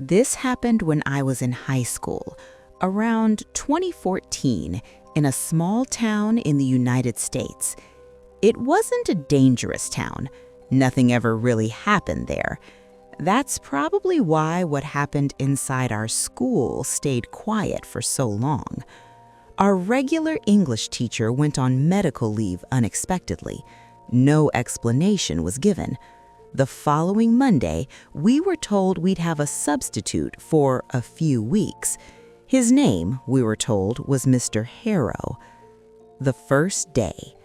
This happened when I was in high school, around 2014, in a small town in the United States. It wasn't a dangerous town. Nothing ever really happened there. That's probably why what happened inside our school stayed quiet for so long. Our regular English teacher went on medical leave unexpectedly. No explanation was given. The following Monday, we were told we'd have a substitute for a few weeks. His name, we were told, was Mr. Harrow. The first day.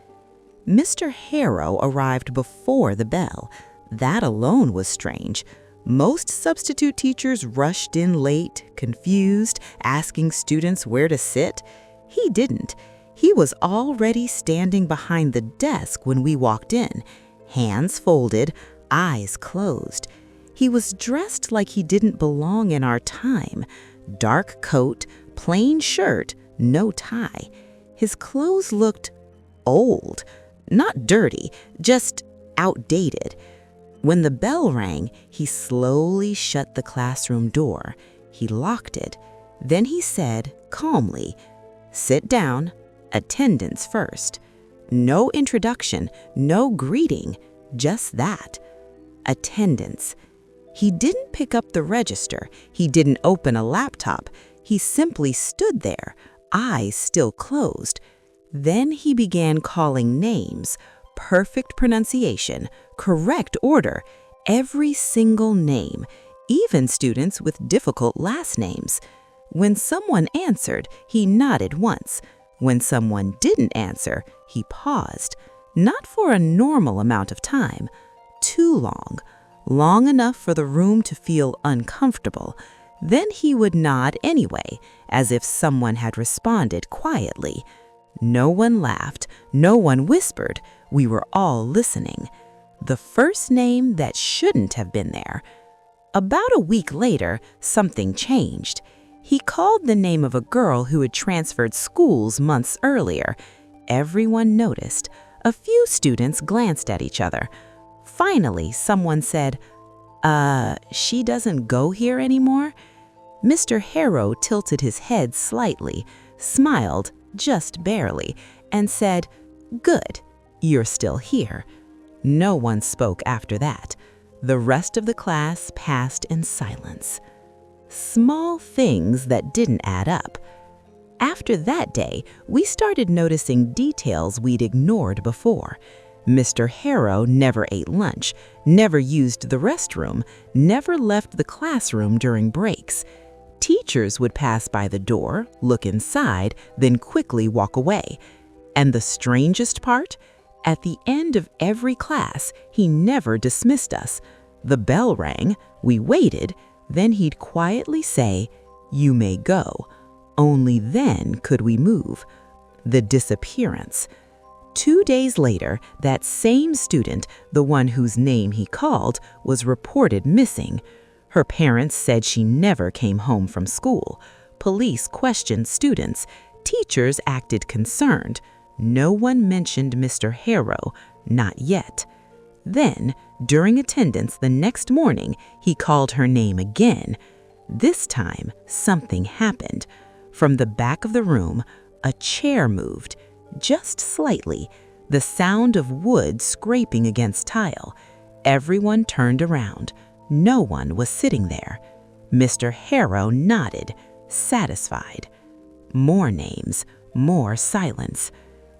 Mr. Harrow arrived before the bell. That alone was strange. Most substitute teachers rushed in late, confused, asking students where to sit. He didn't. He was already standing behind the desk when we walked in, hands folded, eyes closed. He was dressed like he didn't belong in our time. Dark coat, plain shirt, no tie. His clothes looked old, not dirty, just outdated. When the bell rang, he slowly shut the classroom door. He locked it. Then he said calmly, "Sit down, attendance first." No introduction, no greeting, just that. Attendance. He didn't pick up the register. He didn't open a laptop. He simply stood there, eyes still closed. Then he began calling names, perfect pronunciation, correct order, every single name, even students with difficult last names. When someone answered, he nodded once. When someone didn't answer, he paused, not for a normal amount of time, too long, long enough for the room to feel uncomfortable. Then he would nod anyway, as if someone had responded quietly. No one laughed, no one whispered. We were all listening. The first name that shouldn't have been there. About a week later, something changed. He called the name of a girl who had transferred schools months earlier. Everyone noticed. A few students glanced at each other. Finally, someone said, she doesn't go here anymore?" Mr. Harrow tilted his head slightly, smiled, just barely, and said, "Good, you're still here." No one spoke after that. The rest of the class passed in silence. Small things that didn't add up. After that day, we started noticing details we'd ignored before. Mr. Harrow never ate lunch, never used the restroom, never left the classroom during breaks. Teachers would pass by the door, look inside, then quickly walk away. And the strangest part? At the end of every class, he never dismissed us. The bell rang, we waited, then he'd quietly say, "You may go." Only then could we move. The disappearance. 2 days later, that same student, the one whose name he called, was reported missing. Her parents said she never came home from school. Police questioned students. Teachers acted concerned. No one mentioned Mr. Harrow, not yet. Then, during attendance the next morning, he called her name again. This time, something happened. From the back of the room, a chair moved, just slightly, the sound of wood scraping against tile. Everyone turned around. No one was sitting there. Mr. Harrow nodded, satisfied. More names, more silence.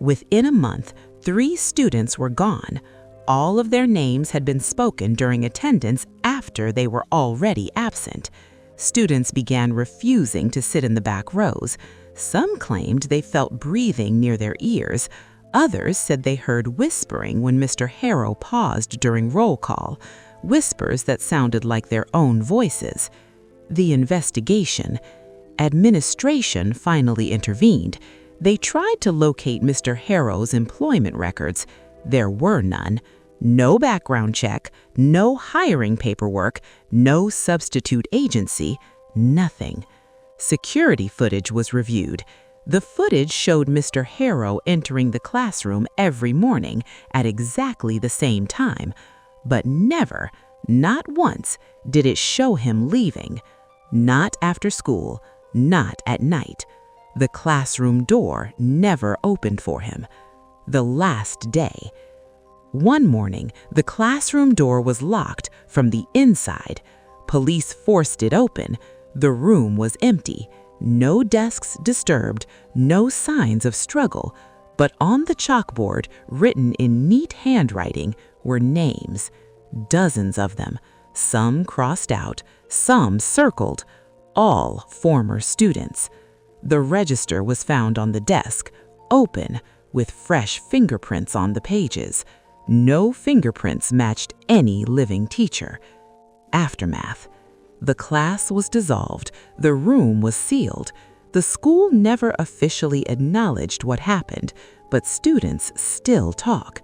Within a month, 3 students were gone. All of their names had been spoken during attendance after they were already absent. Students began refusing to sit in the back rows. Some claimed they felt breathing near their ears. Others said they heard whispering when Mr. Harrow paused during roll call, whispers that sounded like their own voices. The investigation. Administration finally intervened. They tried to locate Mr. Harrow's employment records. There were none. No background check, no hiring paperwork, no substitute agency, nothing. Security footage was reviewed. The footage showed Mr. Harrow entering the classroom every morning at exactly the same time, but never, not once, did it show him leaving. Not after school, not at night. The classroom door never opened for him. The last day. One morning, the classroom door was locked from the inside. Police forced it open. The room was empty. No desks disturbed, no signs of struggle. But on the chalkboard, written in neat handwriting, were names. Dozens of them. Some crossed out, some circled. All former students. The register was found on the desk, open, with fresh fingerprints on the pages. No fingerprints matched any living teacher. Aftermath. The class was dissolved. The room was sealed. The school never officially acknowledged what happened, but students still talk.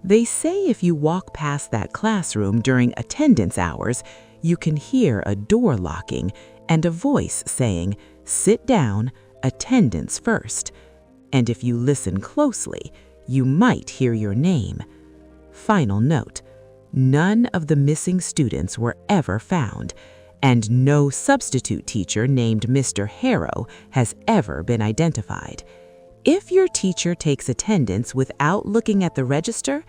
They say if you walk past that classroom during attendance hours, you can hear a door locking and a voice saying, "Sit down, attendance first." And if you listen closely, you might hear your name. Final note: none of the missing students were ever found, and no substitute teacher named Mr. Harrow has ever been identified. If your teacher takes attendance without looking at the register,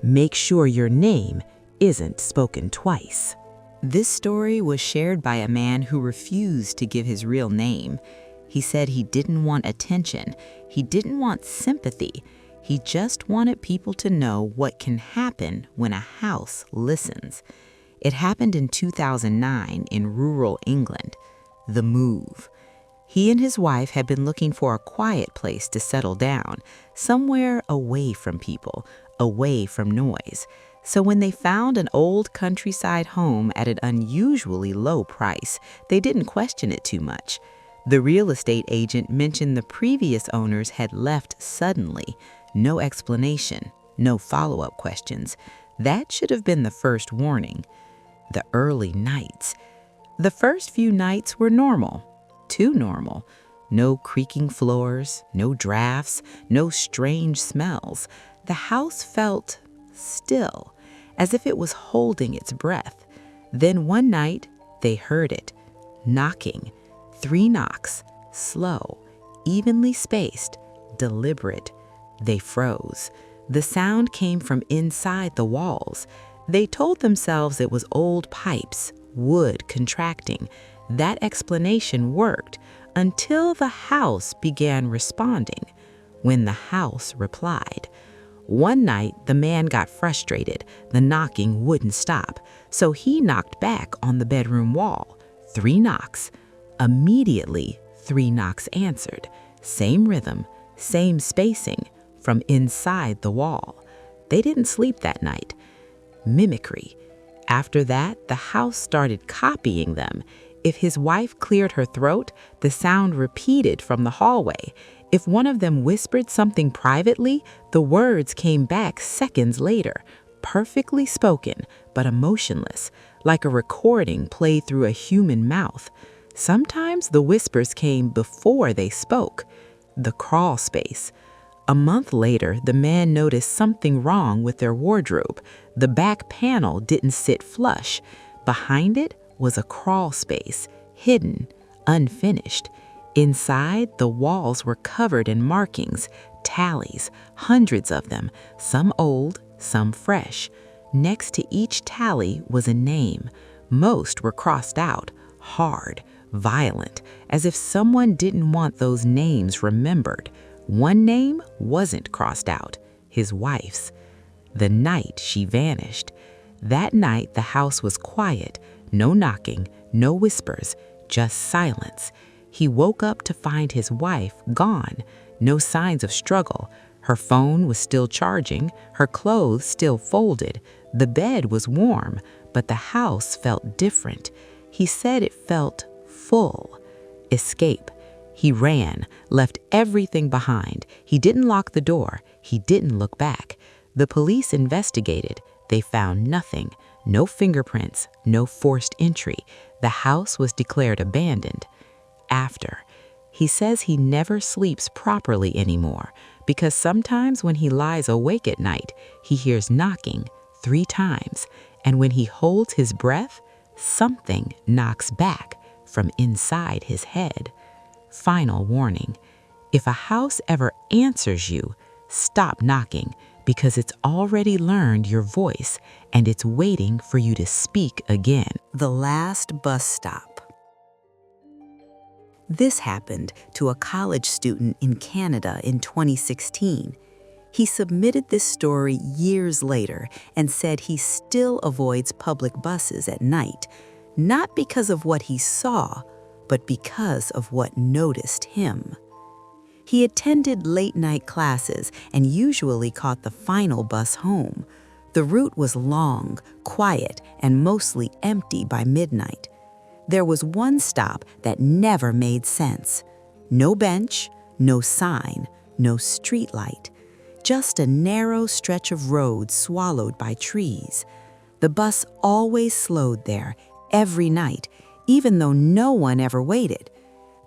make sure your name isn't spoken twice. This story was shared by a man who refused to give his real name. He said he didn't want attention. He didn't want sympathy. He just wanted people to know what can happen when a house listens. It happened in 2009 in rural England. The move. He and his wife had been looking for a quiet place to settle down, somewhere away from people, away from noise. So when they found an old countryside home at an unusually low price, they didn't question it too much. The real estate agent mentioned the previous owners had left suddenly. No explanation, no follow-up questions. That should have been the first warning. The early nights. The first few nights were normal. Too normal. No creaking floors, no drafts, no strange smells. The house felt still, as if it was holding its breath. Then one night, they heard it. Knocking. 3 knocks. Slow, evenly spaced, deliberate. They froze. The sound came from inside the walls. They told themselves it was old pipes, wood contracting. That explanation worked until the house began responding. When the house replied. One night, the man got frustrated. The knocking wouldn't stop, so he knocked back on the bedroom wall. 3 knocks. Immediately, 3 knocks answered. Same rhythm, same spacing, from inside the wall. They didn't sleep that night. Mimicry. After that, the house started copying them. If his wife cleared her throat, the sound repeated from the hallway. If one of them whispered something privately, the words came back seconds later, perfectly spoken, but emotionless, like a recording played through a human mouth. Sometimes the whispers came before they spoke. The crawl space. A month later, the man noticed something wrong with their wardrobe. The back panel didn't sit flush. Behind it was a crawl space, hidden, unfinished. Inside, the walls were covered in markings, tallies, hundreds of them, some old, some fresh. Next to each tally was a name. Most were crossed out, hard, violent, as if someone didn't want those names remembered. One name wasn't crossed out, his wife's. The night she vanished. That night the house was quiet, no knocking, no whispers, just silence. He woke up to find his wife gone, no signs of struggle. Her phone was still charging, her clothes still folded. The bed was warm, but the house felt different. He said it felt full. Escape. He ran, left everything behind. He didn't lock the door. He didn't look back. The police investigated. They found nothing. No fingerprints, no forced entry. The house was declared abandoned. After. He says he never sleeps properly anymore because sometimes when he lies awake at night, he hears knocking 3 times, and when he holds his breath, something knocks back from inside his head. Final warning: if a house ever answers you, stop knocking because it's already learned your voice and it's waiting for you to speak again. The last bus stop. This happened to a college student in Canada in 2016. He submitted this story years later and said he still avoids public buses at night, not because of what he saw, but because of what noticed him. He attended late-night classes and usually caught the final bus home. The route was long, quiet, and mostly empty by midnight. There was one stop that never made sense. No bench, no sign, no streetlight. Just a narrow stretch of road swallowed by trees. The bus always slowed there, every night, even though no one ever waited.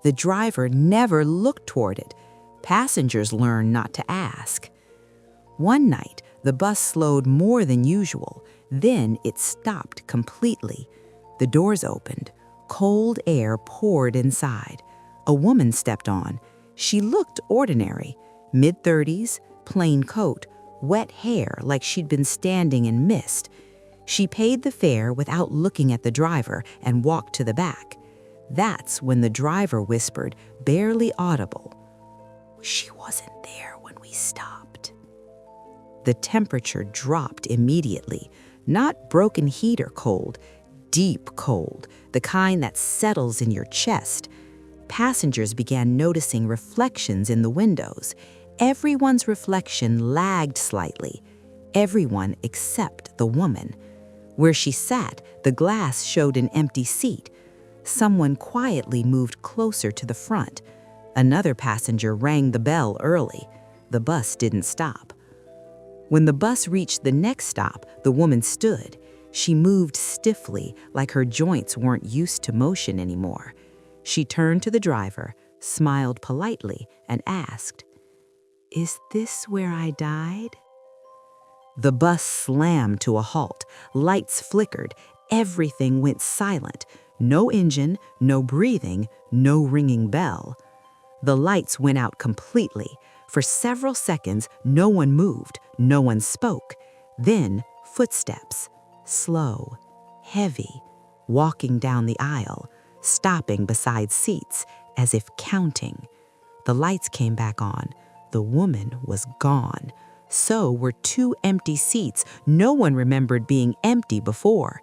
The driver never looked toward it. Passengers learned not to ask. One night, the bus slowed more than usual. Then it stopped completely. The doors opened. Cold air poured inside. A woman stepped on. She looked ordinary, mid-30s, plain coat, wet hair like she'd been standing in mist. She paid the fare without looking at the driver and walked to the back. That's when the driver whispered, barely audible, "She wasn't there when we stopped." The temperature dropped immediately, not broken heat or cold, deep cold, the kind that settles in your chest. Passengers began noticing reflections in the windows. Everyone's reflection lagged slightly. Everyone except the woman. Where she sat, the glass showed an empty seat. Someone quietly moved closer to the front. Another passenger rang the bell early. The bus didn't stop. When the bus reached the next stop, the woman stood. She moved stiffly, like her joints weren't used to motion anymore. She turned to the driver, smiled politely, and asked, "Is this where I died?" The bus slammed to a halt. Lights flickered. Everything went silent. No engine, no breathing, no ringing bell. The lights went out completely. For several seconds, no one moved, no one spoke. Then, footsteps, slow, heavy, walking down the aisle, stopping beside seats, as if counting. The lights came back on. The woman was gone. So were two empty seats no one remembered being empty before.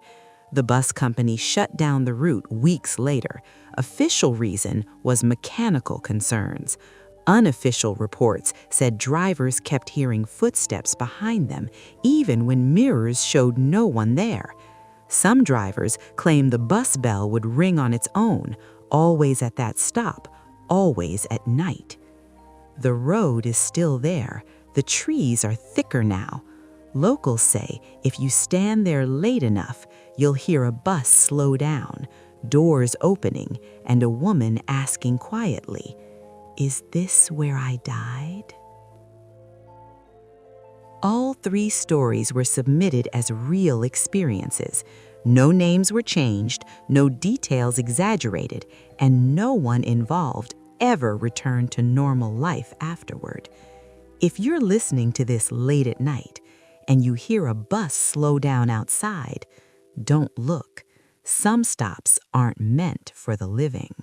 The bus company shut down the route weeks later. Official reason was mechanical concerns. Unofficial reports said drivers kept hearing footsteps behind them, even when mirrors showed no one there. Some drivers claimed the bus bell would ring on its own, always at that stop, always at night. The road is still there. The trees are thicker now. Locals say if you stand there late enough, you'll hear a bus slow down, doors opening, and a woman asking quietly, "Is this where I died?" All three stories were submitted as real experiences. No names were changed, no details exaggerated, and no one involved ever returned to normal life afterward. If you're listening to this late at night and you hear a bus slow down outside, don't look. Some stops aren't meant for the living.